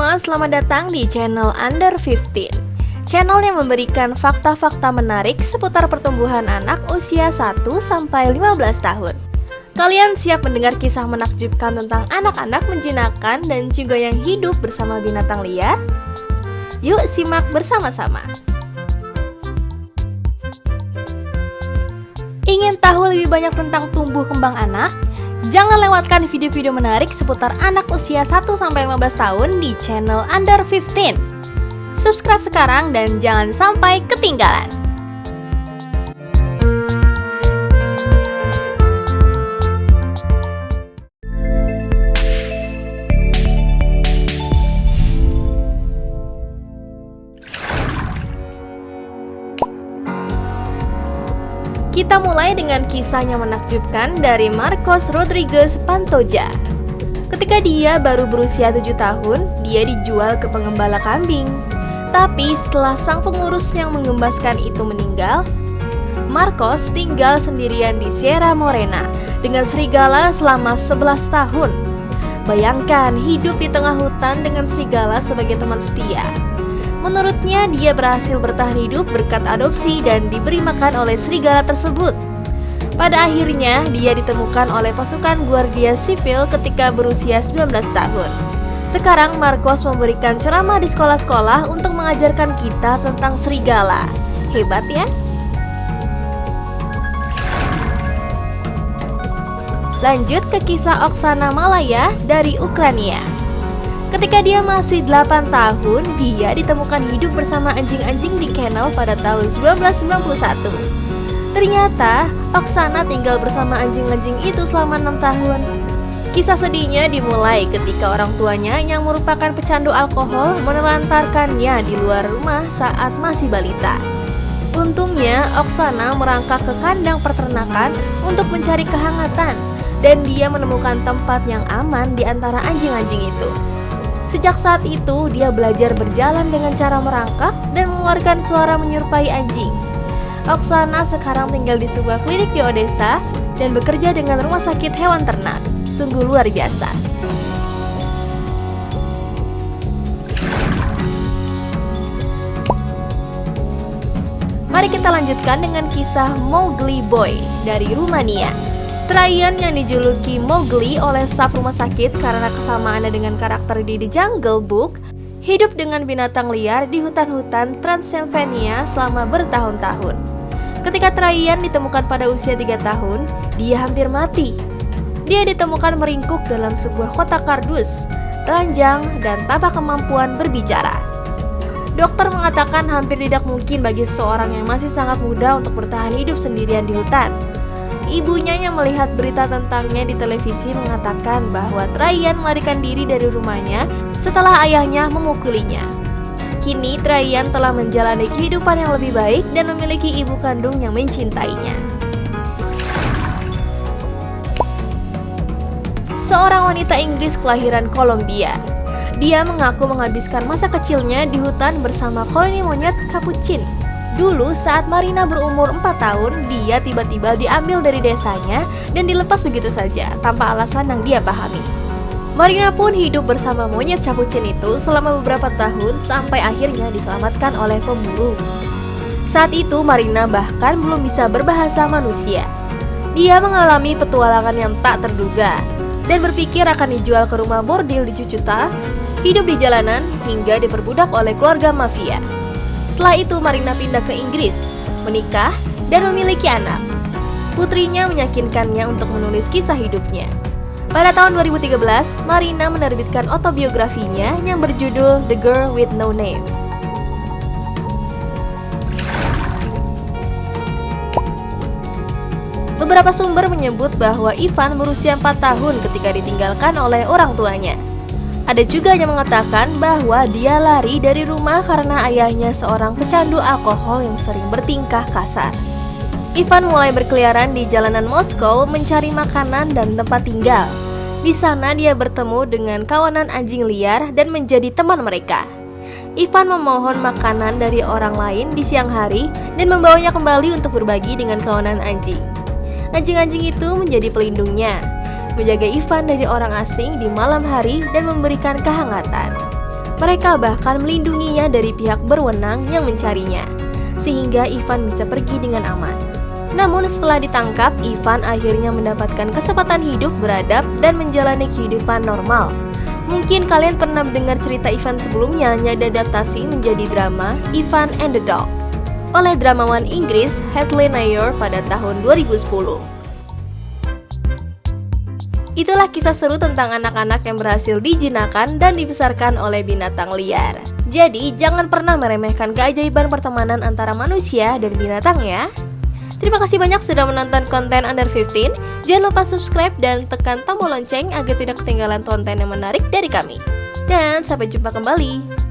semua, selamat datang di channel Under 15. Channel yang memberikan fakta-fakta menarik seputar pertumbuhan anak usia 1-15 tahun. Kalian siap mendengar kisah menakjubkan tentang anak-anak menjinakkan dan juga yang hidup bersama binatang liar? Yuk simak bersama-sama. Ingin tahu lebih banyak tentang tumbuh kembang anak? Jangan lewatkan video-video menarik seputar anak usia 1-15 tahun di channel Under 15. Subscribe sekarang dan jangan sampai ketinggalan. Kita mulai dengan kisah yang menakjubkan dari Marcos Rodriguez Pantoja. Ketika dia baru berusia 7 tahun, dia dijual ke pengembala kambing. Tapi setelah sang pengurus yang mengembaskan itu meninggal, Marcos tinggal sendirian di Sierra Morena dengan serigala selama 11 tahun. Bayangkan hidup di tengah hutan dengan serigala sebagai teman setia. Menurutnya, dia berhasil bertahan hidup berkat adopsi dan diberi makan oleh serigala tersebut. Pada akhirnya, dia ditemukan oleh pasukan Guardia Sipil ketika berusia 19 tahun. Sekarang, Marcos memberikan ceramah di sekolah-sekolah untuk mengajarkan kita tentang serigala. Hebat ya? Lanjut ke kisah Oksana Malaya dari Ukraina. Ketika dia masih 8 tahun, dia ditemukan hidup bersama anjing-anjing di kennel pada tahun 1991. Ternyata, Oksana tinggal bersama anjing-anjing itu selama 6 tahun. Kisah sedihnya dimulai ketika orang tuanya yang merupakan pecandu alkohol menelantarkannya di luar rumah saat masih balita. Untungnya, Oksana merangkak ke kandang peternakan untuk mencari kehangatan, dan dia menemukan tempat yang aman di antara anjing-anjing itu. Sejak saat itu, dia belajar berjalan dengan cara merangkak dan mengeluarkan suara menyerupai anjing. Oksana sekarang tinggal di sebuah klinik di Odessa dan bekerja dengan rumah sakit hewan ternak. Sungguh luar biasa. Mari kita lanjutkan dengan kisah Mowgli Boy dari Rumania. Traian yang dijuluki Mowgli oleh staf rumah sakit karena kesamaannya dengan karakter di The Jungle Book, hidup dengan binatang liar di hutan-hutan Transylvania selama bertahun-tahun. Ketika Traian ditemukan pada usia 3 tahun, dia hampir mati. Dia ditemukan meringkuk dalam sebuah kotak kardus, telanjang, dan tanpa kemampuan berbicara. Dokter mengatakan hampir tidak mungkin bagi seseorang yang masih sangat muda untuk bertahan hidup sendirian di hutan. Ibunya yang melihat berita tentangnya di televisi mengatakan bahwa Traian melarikan diri dari rumahnya setelah ayahnya memukulinya. Kini Traian telah menjalani kehidupan yang lebih baik dan memiliki ibu kandung yang mencintainya. Seorang wanita Inggris kelahiran Kolombia. Dia mengaku menghabiskan masa kecilnya di hutan bersama koloni monyet Capuchin. Dulu saat Marina berumur 4 tahun, dia tiba-tiba diambil dari desanya dan dilepas begitu saja tanpa alasan yang dia pahami. Marina pun hidup bersama monyet Capuchin itu selama beberapa tahun sampai akhirnya diselamatkan oleh pemburu. Saat itu Marina bahkan belum bisa berbahasa manusia. Dia mengalami petualangan yang tak terduga dan berpikir akan dijual ke rumah bordil di Cucuta, hidup di jalanan hingga diperbudak oleh keluarga mafia. Setelah itu Marina pindah ke Inggris, menikah, dan memiliki anak. Putrinya meyakinkannya untuk menulis kisah hidupnya. Pada tahun 2013, Marina menerbitkan autobiografinya yang berjudul The Girl with No Name. Beberapa sumber menyebut bahwa Ivan berusia 4 tahun ketika ditinggalkan oleh orang tuanya. Ada juga yang mengatakan bahwa dia lari dari rumah karena ayahnya seorang pecandu alkohol yang sering bertingkah kasar. Ivan mulai berkeliaran di jalanan Moskow mencari makanan dan tempat tinggal. Di sana dia bertemu dengan kawanan anjing liar dan menjadi teman mereka. Ivan memohon makanan dari orang lain di siang hari dan membawanya kembali untuk berbagi dengan kawanan anjing. Anjing-anjing itu menjadi pelindungnya, menjaga Ivan dari orang asing di malam hari dan memberikan kehangatan. Mereka bahkan melindunginya dari pihak berwenang yang mencarinya, sehingga Ivan bisa pergi dengan aman. Namun setelah ditangkap, Ivan akhirnya mendapatkan kesempatan hidup beradab dan menjalani kehidupan normal. Mungkin kalian pernah mendengar cerita Ivan sebelumnya yang diadaptasi menjadi drama Ivan and the Dog oleh dramawan Inggris Heath Ledger pada tahun 2010. Itulah kisah seru tentang anak-anak yang berhasil dijinakkan dan dibesarkan oleh binatang liar. Jadi jangan pernah meremehkan keajaiban pertemanan antara manusia dan binatang ya. Terima kasih banyak sudah menonton konten Under 15. Jangan lupa subscribe dan tekan tombol lonceng agar tidak ketinggalan konten yang menarik dari kami. Dan sampai jumpa kembali.